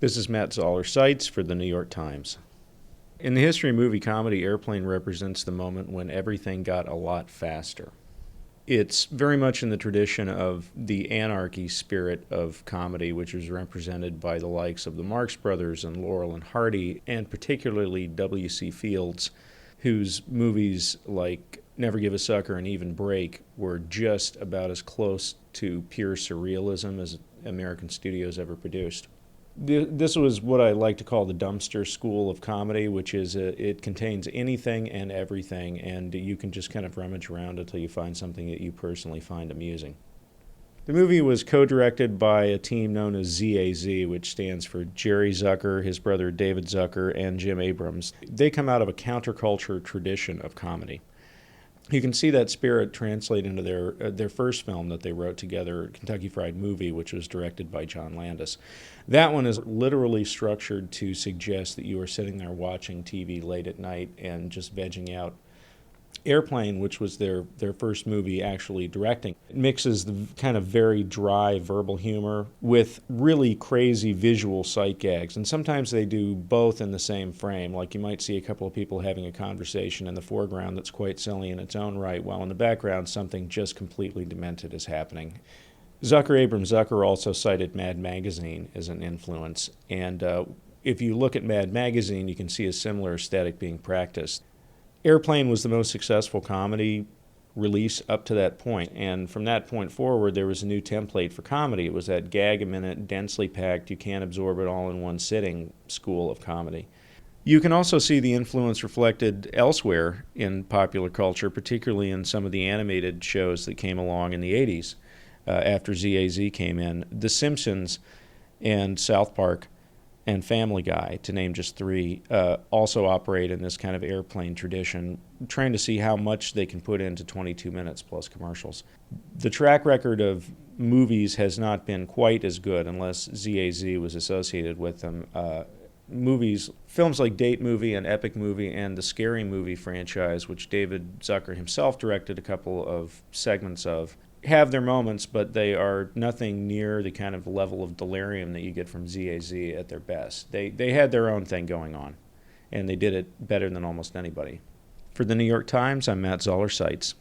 This is Matt Zoller Seitz for the New York Times. In the history of movie comedy, Airplane represents the moment when everything got a lot faster. It's very much in the tradition of the anarchy spirit of comedy, which is represented by the likes of the Marx Brothers and Laurel and Hardy, and particularly W.C. Fields, whose movies like Never Give a Sucker and Even Break were just about as close to pure surrealism as American studios ever produced. This was what I like to call the dumpster school of comedy, which is it contains anything and everything, and you can just kind of rummage around until you find something that you personally find amusing. The movie was co-directed by a team known as ZAZ, which stands for Jerry Zucker, his brother David Zucker, and Jim Abrams. They come out of a counterculture tradition of comedy. You can see that spirit translate into their first film that they wrote together, Kentucky Fried Movie, which was directed by John Landis. That one is literally structured to suggest that you are sitting there watching TV late at night and just vegging out. Airplane, which was their first movie actually directing, mixes the kind of very dry verbal humor with really crazy visual sight gags. And sometimes they do both in the same frame. Like you might see a couple of people having a conversation in the foreground that's quite silly in its own right, while in the background something just completely demented is happening. Abrams Zucker also cited Mad Magazine as an influence. And if you look at Mad Magazine, you can see a similar aesthetic being practiced. Airplane was the most successful comedy release up to that point, and from that point forward there was a new template for comedy. It was that gag a minute, densely packed, you can't absorb it all in one sitting school of comedy. You can also see the influence reflected elsewhere in popular culture, particularly in some of the animated shows that came along in the 80s after ZAZ came in. The Simpsons and South Park and Family Guy, to name just three, also operate in this kind of Airplane tradition, trying to see how much they can put into 22 minutes plus commercials. The track record of movies has not been quite as good unless ZAZ was associated with them. Films like Date Movie and Epic Movie and the Scary Movie franchise, which David Zucker himself directed a couple of segments of, have their moments, but they are nothing near the kind of level of delirium that you get from ZAZ at their best. They had their own thing going on, and they did it better than almost anybody. For the New York Times, I'm Matt Zoller Seitz.